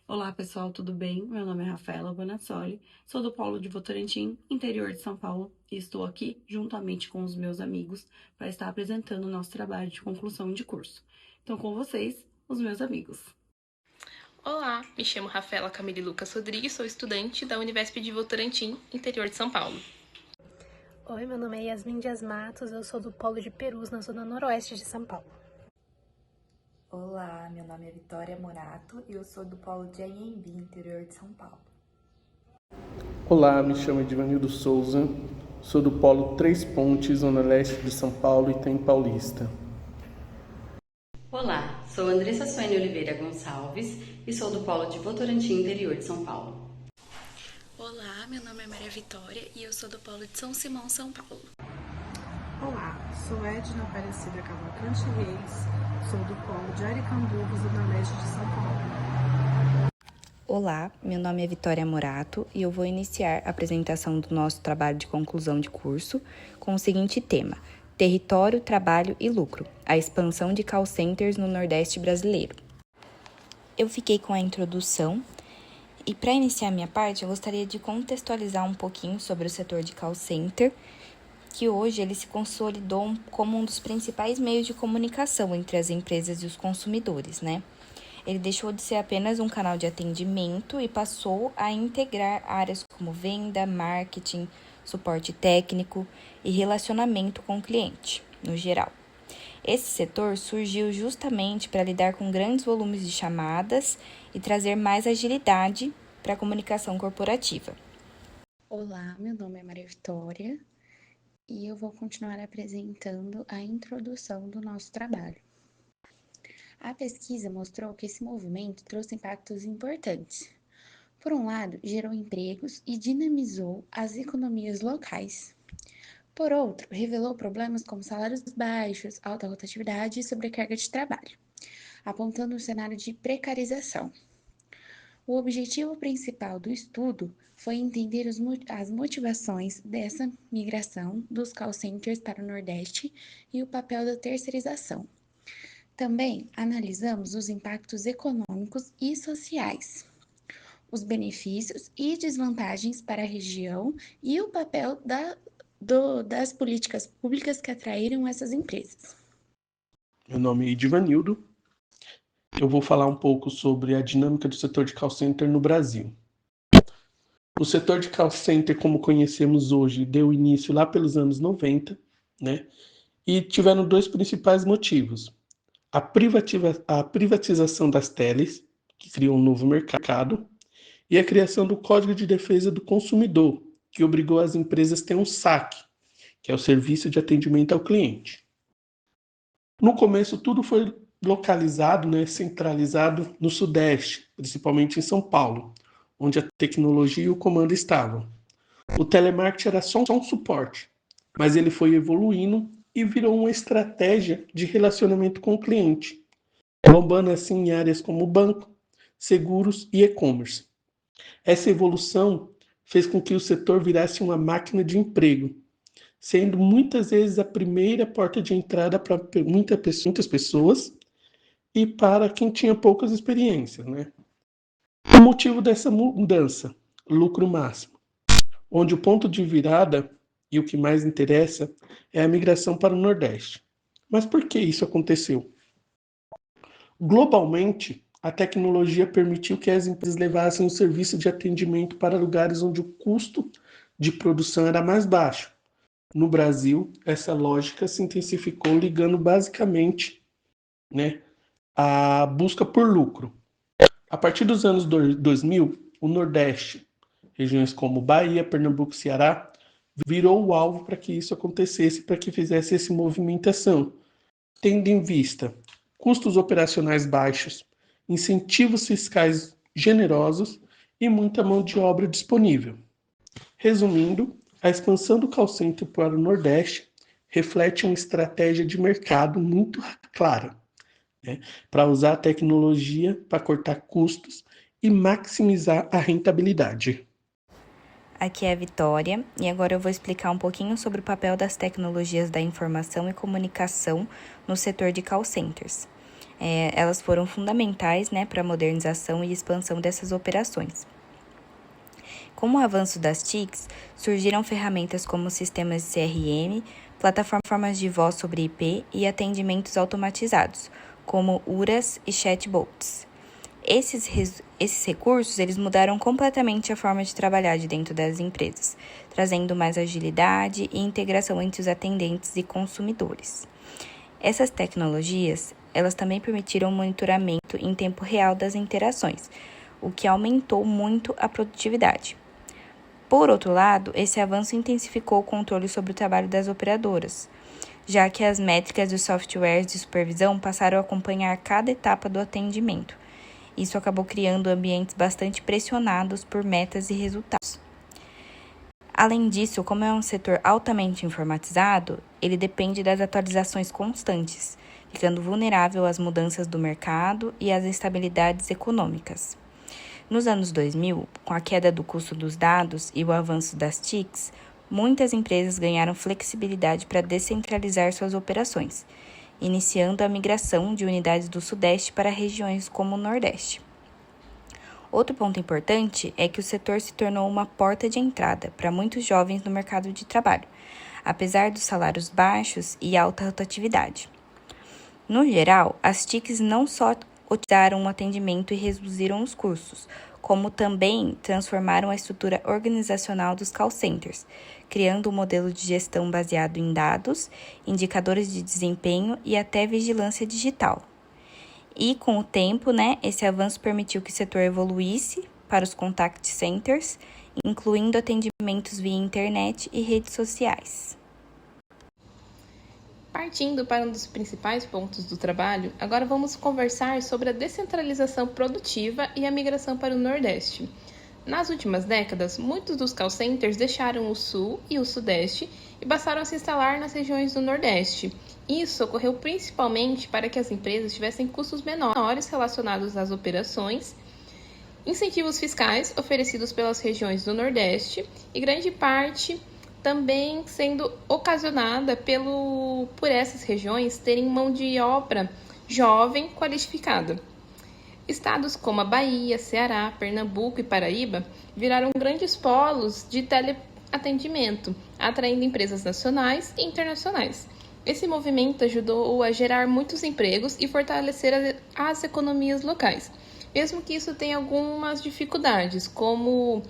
Olá pessoal, tudo bem? Meu nome é Rafaela Bonassoli, sou do Polo de Votorantim, interior de São Paulo, e estou aqui juntamente com os meus amigos para estar apresentando o nosso trabalho de conclusão de curso. Então, com vocês, os meus amigos. Olá, me chamo Rafaela Camille Lucas Rodrigues, sou estudante da Univesp de Votorantim, interior de São Paulo. Oi, meu nome é Yasmin Dias Matos, eu sou do Polo de Perus, na zona noroeste de São Paulo. Olá, meu nome é Vitória Morato e eu sou do Polo de Anhembi, interior de São Paulo. Olá, me chamo Edvanildo Souza, sou do Polo Três Pontes, zona leste de São Paulo, Itaim Paulista. Olá, sou Andressa Suene Oliveira Gonçalves e sou do Polo de Votorantim, interior de São Paulo. Olá, meu nome é Maria Vitória e eu sou do Polo de São Simão, São Paulo. Olá, sou Edna Aparecida Cavalcante Reis, sou do Polo de Aricanduva, zona leste de São Paulo. Olá, meu nome é Vitória Morato e eu vou iniciar a apresentação do nosso trabalho de conclusão de curso com o seguinte tema: Território, Trabalho e Lucro, a expansão de call centers no Nordeste brasileiro. Eu fiquei com a introdução e para iniciar minha parte eu gostaria de contextualizar um pouquinho sobre o setor de call center, que hoje ele se consolidou como um dos principais meios de comunicação entre as empresas e os consumidores, né? Ele deixou de ser apenas um canal de atendimento e passou a integrar áreas como venda, marketing, suporte técnico e relacionamento com o cliente, no geral. Esse setor surgiu justamente para lidar com grandes volumes de chamadas e trazer mais agilidade para a comunicação corporativa. Olá, meu nome é Maria Vitória e eu vou continuar apresentando a introdução do nosso trabalho. A pesquisa mostrou que esse movimento trouxe impactos importantes. Por um lado, gerou empregos e dinamizou as economias locais. Por outro, revelou problemas como salários baixos, alta rotatividade e sobrecarga de trabalho, apontando um cenário de precarização. O objetivo principal do estudo foi entender as motivações dessa migração dos call centers para o Nordeste e o papel da terceirização. Também analisamos os impactos econômicos e sociais, os benefícios e desvantagens para a região e o papel das políticas públicas que atraíram essas empresas. Meu nome é Edvanildo. Eu vou falar um pouco sobre a dinâmica do setor de call center no Brasil. O setor de call center, como conhecemos hoje, deu início lá pelos anos 90, né? E tiveram dois principais motivos. A privatização das teles, que criou um novo mercado, e a criação do Código de Defesa do Consumidor, que obrigou as empresas a ter um SAC, que é o Serviço de Atendimento ao Cliente. No começo, tudo foi localizado, né, centralizado no Sudeste, principalmente em São Paulo, onde a tecnologia e o comando estavam. O telemarketing era só um suporte, mas ele foi evoluindo e virou uma estratégia de relacionamento com o cliente, bombando assim em áreas como banco, seguros e e-commerce. Essa evolução fez com que o setor virasse uma máquina de emprego, sendo muitas vezes a primeira porta de entrada para muitas pessoas e para quem tinha poucas experiências, né? O motivo dessa mudança, lucro máximo, onde o ponto de virada e o que mais interessa é a migração para o Nordeste. Mas por que isso aconteceu? Globalmente, a tecnologia permitiu que as empresas levassem o serviço de atendimento para lugares onde o custo de produção era mais baixo. No Brasil, essa lógica se intensificou ligando basicamente, né, a busca por lucro. A partir dos anos 2000, o Nordeste, regiões como Bahia, Pernambuco e Ceará, virou o alvo para que isso acontecesse, para que fizesse essa movimentação, tendo em vista custos operacionais baixos, incentivos fiscais generosos e muita mão de obra disponível. Resumindo, a expansão do call center para o Nordeste reflete uma estratégia de mercado muito clara, né, para usar a tecnologia para cortar custos e maximizar a rentabilidade. Aqui é a Vitória e agora eu vou explicar um pouquinho sobre o papel das tecnologias da informação e comunicação no setor de call centers. Elas foram fundamentais, né, para a modernização e expansão dessas operações. Com o avanço das TICs, surgiram ferramentas como sistemas de CRM, plataformas de voz sobre IP e atendimentos automatizados, como URAs e chatbots. Esses recursos eles mudaram completamente a forma de trabalhar de dentro das empresas, trazendo mais agilidade e integração entre os atendentes e consumidores. Essas tecnologias elas também permitiram o monitoramento em tempo real das interações, o que aumentou muito a produtividade. Por outro lado, esse avanço intensificou o controle sobre o trabalho das operadoras, já que as métricas dos softwares de supervisão passaram a acompanhar cada etapa do atendimento. Isso acabou criando ambientes bastante pressionados por metas e resultados. Além disso, como é um setor altamente informatizado, ele depende das atualizações constantes, ficando vulnerável às mudanças do mercado e às instabilidades econômicas. Nos anos 2000, com a queda do custo dos dados e o avanço das TICs, muitas empresas ganharam flexibilidade para descentralizar suas operações, iniciando a migração de unidades do Sudeste para regiões como o Nordeste. Outro ponto importante é que o setor se tornou uma porta de entrada para muitos jovens no mercado de trabalho, apesar dos salários baixos e alta rotatividade. No geral, as TICs não só otimizaram o atendimento e reduziram os custos, como também transformaram a estrutura organizacional dos call centers, criando um modelo de gestão baseado em dados, indicadores de desempenho e até vigilância digital. E com o tempo, esse avanço permitiu que o setor evoluísse para os contact centers, incluindo atendimentos via internet e redes sociais. Partindo para um dos principais pontos do trabalho, agora vamos conversar sobre a descentralização produtiva e a migração para o Nordeste. Nas últimas décadas, muitos dos call centers deixaram o Sul e o Sudeste e passaram a se instalar nas regiões do Nordeste. Isso ocorreu principalmente para que as empresas tivessem custos menores relacionados às operações, incentivos fiscais oferecidos pelas regiões do Nordeste e grande parte também sendo ocasionada por essas regiões terem mão de obra jovem qualificada. Estados como a Bahia, Ceará, Pernambuco e Paraíba viraram grandes polos de teleatendimento, atraindo empresas nacionais e internacionais. Esse movimento ajudou a gerar muitos empregos e fortalecer as economias locais, mesmo que isso tenha algumas dificuldades, como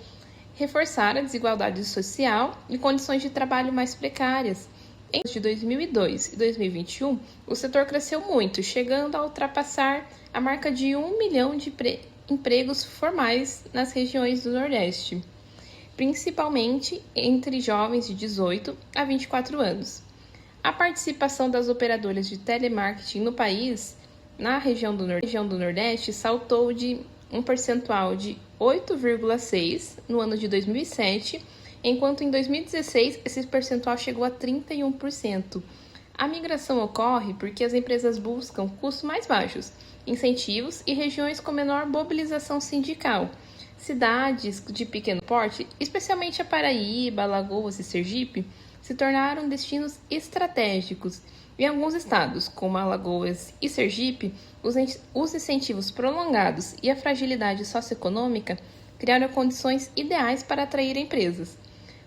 reforçar a desigualdade social e condições de trabalho mais precárias. Entre 2002 e 2021, o setor cresceu muito, chegando a ultrapassar a marca de 1 milhão de empregos formais nas regiões do Nordeste, principalmente entre jovens de 18 a 24 anos. A participação das operadoras de telemarketing no país, na região do Nordeste, saltou de um percentual de 8,6% no ano de 2007, enquanto em 2016 esse percentual chegou a 31%. A migração ocorre porque as empresas buscam custos mais baixos, incentivos e regiões com menor mobilização sindical. Cidades de pequeno porte, especialmente a Paraíba, Alagoas e Sergipe, se tornaram destinos estratégicos. Em alguns estados, como Alagoas e Sergipe, os incentivos prolongados e a fragilidade socioeconômica criaram condições ideais para atrair empresas,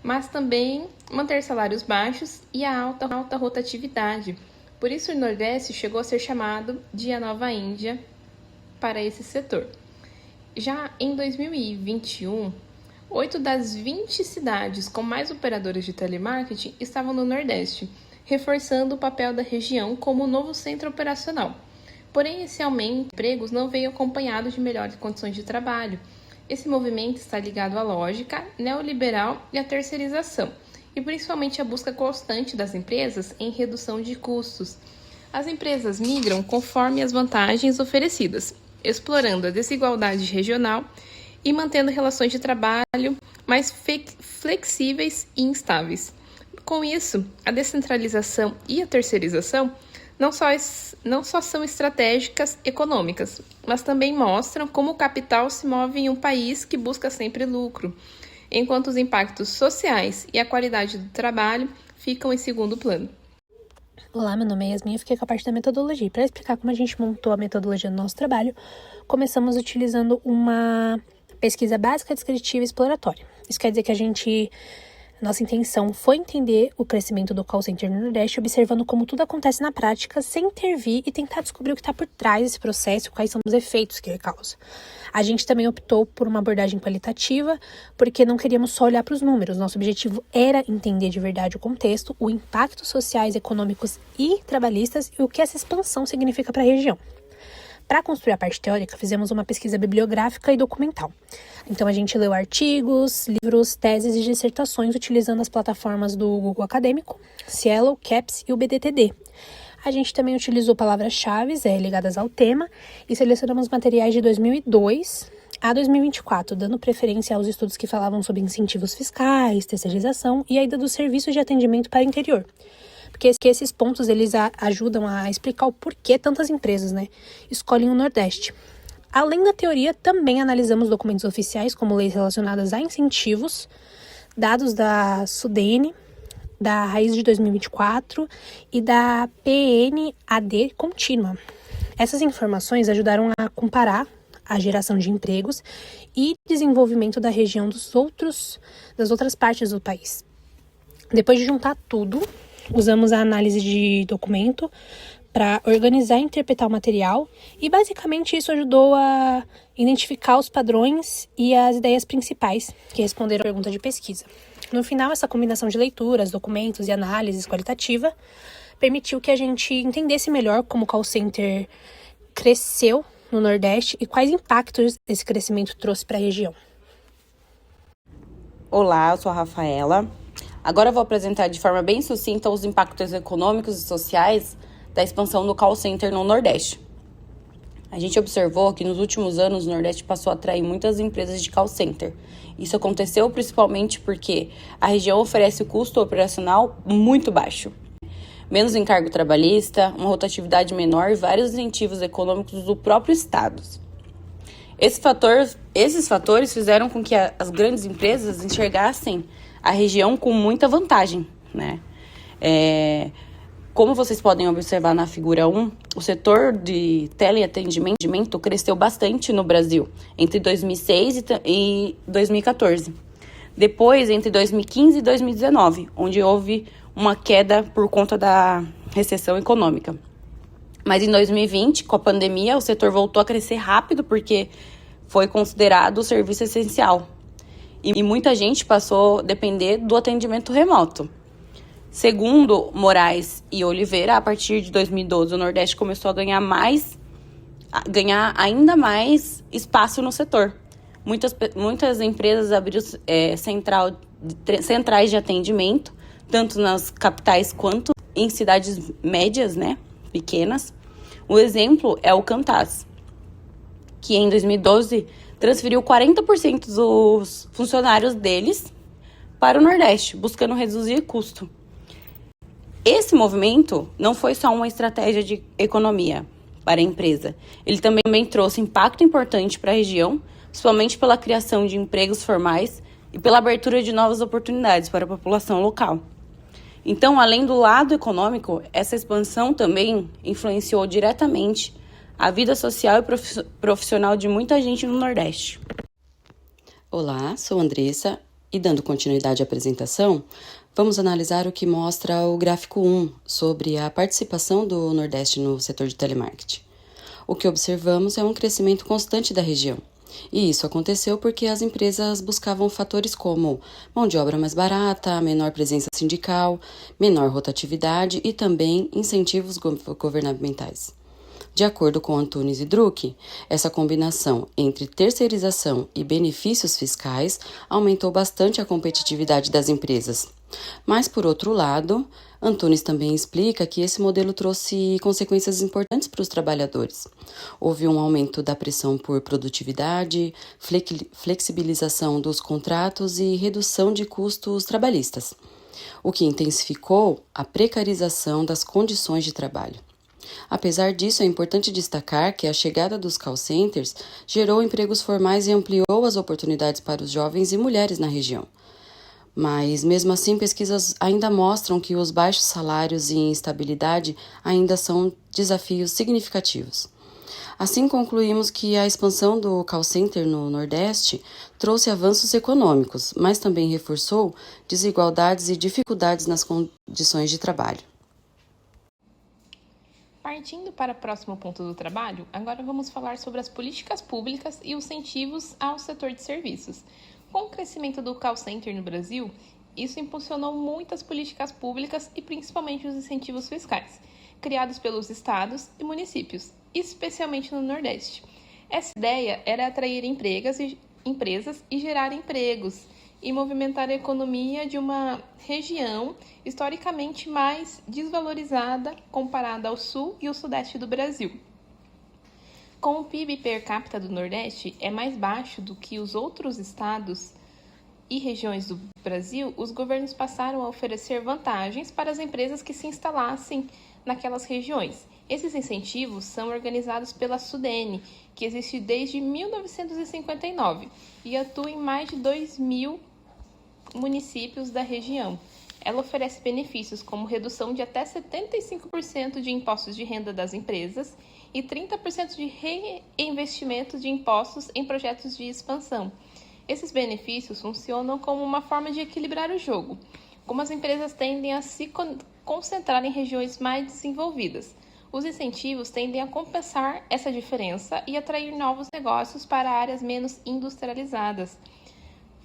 mas também manter salários baixos e a alta rotatividade. Por isso, o Nordeste chegou a ser chamado de a Nova Índia para esse setor. Já em 2021, 8 das 20 cidades com mais operadoras de telemarketing estavam no Nordeste, reforçando o papel da região como novo centro operacional. Porém, esse aumento de empregos não veio acompanhado de melhores condições de trabalho. Esse movimento está ligado à lógica neoliberal e à terceirização, e principalmente à busca constante das empresas em redução de custos. As empresas migram conforme as vantagens oferecidas, explorando a desigualdade regional e mantendo relações de trabalho mais flexíveis e instáveis. Com isso, a descentralização e a terceirização não só são estratégicas econômicas, mas também mostram como o capital se move em um país que busca sempre lucro, enquanto os impactos sociais e a qualidade do trabalho ficam em segundo plano. Olá, meu nome é Yasmin, eu fiquei com a parte da metodologia. Para explicar como a gente montou a metodologia do nosso trabalho, começamos utilizando uma pesquisa básica, descritiva e exploratória. Isso quer dizer que nossa intenção foi entender o crescimento do call center no Nordeste, observando como tudo acontece na prática, sem intervir e tentar descobrir o que está por trás desse processo, quais são os efeitos que ele causa. A gente também optou por uma abordagem qualitativa, porque não queríamos só olhar para os números. Nosso objetivo era entender de verdade o contexto, os impactos sociais, econômicos e trabalhistas e o que essa expansão significa para a região. Para construir a parte teórica, fizemos uma pesquisa bibliográfica e documental. Então, a gente leu artigos, livros, teses e dissertações utilizando as plataformas do Google Acadêmico, Cielo, CAPS e o BDTD. A gente também utilizou palavras-chave ligadas ao tema e selecionamos materiais de 2002 a 2024, dando preferência aos estudos que falavam sobre incentivos fiscais, terceirização e a ida dos serviços de atendimento para o interior. Porque esses pontos eles ajudam a explicar o porquê tantas empresas escolhem o Nordeste. Além da teoria, também analisamos documentos oficiais, como leis relacionadas a incentivos, dados da SUDENE, da Raiz de 2024 e da PNAD contínua. Essas informações ajudaram a comparar a geração de empregos e desenvolvimento da região das outras partes do país. Depois de juntar tudo, usamos a análise de documento para organizar e interpretar o material e basicamente isso ajudou a identificar os padrões e as ideias principais que responderam à pergunta de pesquisa. No final, essa combinação de leituras, documentos e análises qualitativa permitiu que a gente entendesse melhor como o call center cresceu no Nordeste e quais impactos esse crescimento trouxe para a região. Olá, eu sou a Rafaela. Agora eu vou apresentar de forma bem sucinta os impactos econômicos e sociais da expansão do call center no Nordeste. A gente observou que nos últimos anos o Nordeste passou a atrair muitas empresas de call center. Isso aconteceu principalmente porque a região oferece o custo operacional muito baixo. Menos encargo trabalhista, uma rotatividade menor e vários incentivos econômicos do próprio Estado. Esses fatores fizeram com que as grandes empresas enxergassem a região com muita vantagem, Como vocês podem observar na figura 1, o setor de teleatendimento cresceu bastante no Brasil entre 2006 e 2014. Depois, entre 2015 e 2019, onde houve uma queda por conta da recessão econômica. Mas em 2020, com a pandemia, o setor voltou a crescer rápido porque foi considerado serviço essencial. E muita gente passou a depender do atendimento remoto. Segundo Moraes e Oliveira, a partir de 2012, o Nordeste começou a ganhar ainda mais espaço no setor. Muitas empresas abriram centrais de atendimento, tanto nas capitais quanto em cidades médias, pequenas. O exemplo é o Cantaz, que em 2012 transferiu 40% dos funcionários deles para o Nordeste, buscando reduzir custo. Esse movimento não foi só uma estratégia de economia para a empresa. Ele também trouxe impacto importante para a região, principalmente pela criação de empregos formais e pela abertura de novas oportunidades para a população local. Então, além do lado econômico, essa expansão também influenciou diretamente a vida social e profissional de muita gente no Nordeste. Olá, sou Andressa e, dando continuidade à apresentação, vamos analisar o que mostra o gráfico 1 sobre a participação do Nordeste no setor de telemarketing. O que observamos é um crescimento constante da região. E isso aconteceu porque as empresas buscavam fatores como mão de obra mais barata, menor presença sindical, menor rotatividade e também incentivos governamentais. De acordo com Antunes e Druck, essa combinação entre terceirização e benefícios fiscais aumentou bastante a competitividade das empresas. Mas, por outro lado, Antunes também explica que esse modelo trouxe consequências importantes para os trabalhadores. Houve um aumento da pressão por produtividade, flexibilização dos contratos e redução de custos trabalhistas, o que intensificou a precarização das condições de trabalho. Apesar disso, é importante destacar que a chegada dos call centers gerou empregos formais e ampliou as oportunidades para os jovens e mulheres na região. Mas, mesmo assim, pesquisas ainda mostram que os baixos salários e instabilidade ainda são desafios significativos. Assim, concluímos que a expansão do call center no Nordeste trouxe avanços econômicos, mas também reforçou desigualdades e dificuldades nas condições de trabalho. Partindo para o próximo ponto do trabalho, agora vamos falar sobre as políticas públicas e os incentivos ao setor de serviços. Com o crescimento do call center no Brasil, isso impulsionou muitas políticas públicas e principalmente os incentivos fiscais, criados pelos estados e municípios, especialmente no Nordeste. Essa ideia era atrair empresas e gerar empregos e movimentar a economia de uma região historicamente mais desvalorizada comparada ao sul e ao sudeste do Brasil. Com o PIB per capita do Nordeste é mais baixo do que os outros estados e regiões do Brasil, os governos passaram a oferecer vantagens para as empresas que se instalassem naquelas regiões. Esses incentivos são organizados pela SUDENE, que existe desde 1959 e atua em mais de 2.000 municípios da região. Ela oferece benefícios como redução de até 75% de impostos de renda das empresas e 30% de reinvestimento de impostos em projetos de expansão. Esses benefícios funcionam como uma forma de equilibrar o jogo, como as empresas tendem a se concentrar em regiões mais desenvolvidas. Os incentivos tendem a compensar essa diferença e atrair novos negócios para áreas menos industrializadas.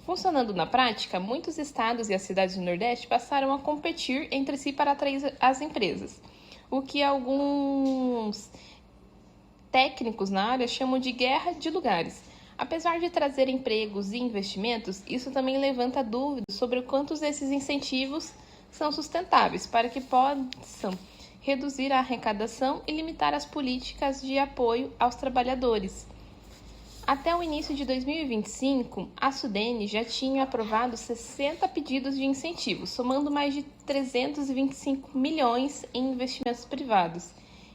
Funcionando na prática, muitos estados e as cidades do Nordeste passaram a competir entre si para atrair as empresas, o que alguns técnicos na área chamam de guerra de lugares. Apesar de trazer empregos e investimentos, isso também levanta dúvidas sobre o quanto desses incentivos são sustentáveis para que possam reduzir a arrecadação e limitar as políticas de apoio aos trabalhadores. Até o início de 2025, a SUDENE já tinha aprovado 60 pedidos de incentivos, somando mais de 325 milhões em investimentos privados.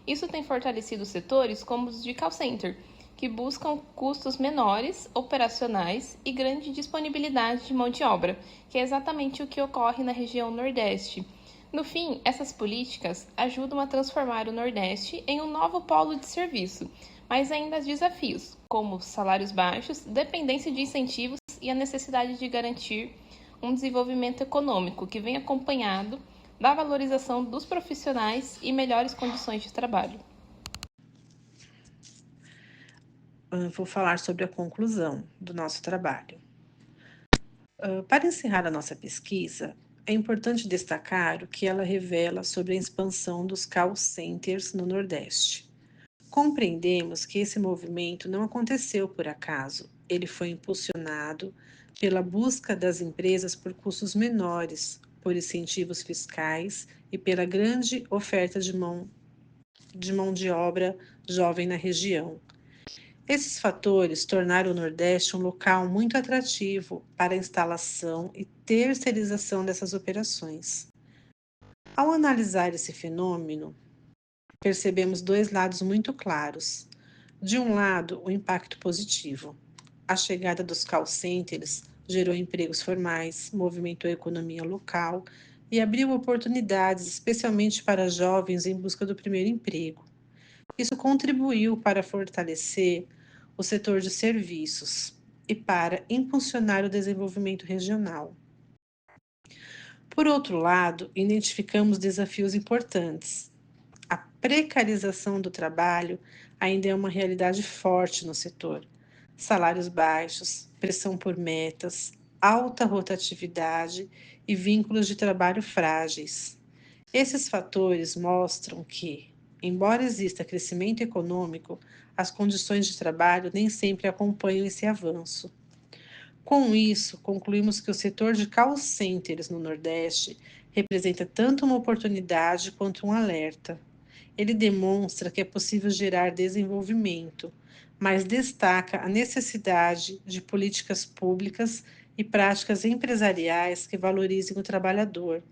Isso tem fortalecido setores como os de call center, que buscam custos menores, operacionais e grande disponibilidade de mão de obra, que é exatamente o que ocorre na região Nordeste. No fim, essas políticas ajudam a transformar o Nordeste em um novo polo de serviço, mas ainda há desafios, como salários baixos, dependência de incentivos e a necessidade de garantir um desenvolvimento econômico que vem acompanhado da valorização dos profissionais e melhores condições de trabalho. Vou falar sobre a conclusão do nosso trabalho. Para encerrar a nossa pesquisa, é importante destacar o que ela revela sobre a expansão dos call centers no Nordeste. Compreendemos que esse movimento não aconteceu por acaso, ele foi impulsionado pela busca das empresas por custos menores, por incentivos fiscais e pela grande oferta de mão de obra jovem na região. Esses fatores tornaram o Nordeste um local muito atrativo para a instalação e terceirização dessas operações. Ao analisar esse fenômeno, percebemos dois lados muito claros. De um lado, o impacto positivo. A chegada dos call centers gerou empregos formais, movimentou a economia local e abriu oportunidades, especialmente para jovens em busca do primeiro emprego. Isso contribuiu para fortalecer o setor de serviços e para impulsionar o desenvolvimento regional. Por outro lado, identificamos desafios importantes. A precarização do trabalho ainda é uma realidade forte no setor. Salários baixos, pressão por metas, alta rotatividade e vínculos de trabalho frágeis. Esses fatores mostram que, embora exista crescimento econômico, as condições de trabalho nem sempre acompanham esse avanço. Com isso, concluímos que o setor de call centers no Nordeste representa tanto uma oportunidade quanto um alerta. Ele demonstra que é possível gerar desenvolvimento, mas destaca a necessidade de políticas públicas e práticas empresariais que valorizem o trabalhador,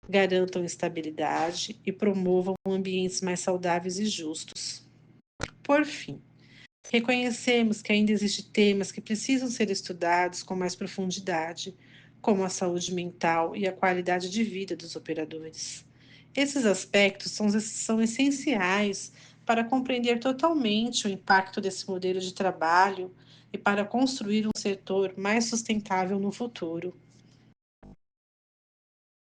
garantam estabilidade e promovam ambientes mais saudáveis e justos. Por fim, reconhecemos que ainda existem temas que precisam ser estudados com mais profundidade, como a saúde mental e a qualidade de vida dos operadores. Esses aspectos são essenciais para compreender totalmente o impacto desse modelo de trabalho e para construir um setor mais sustentável no futuro.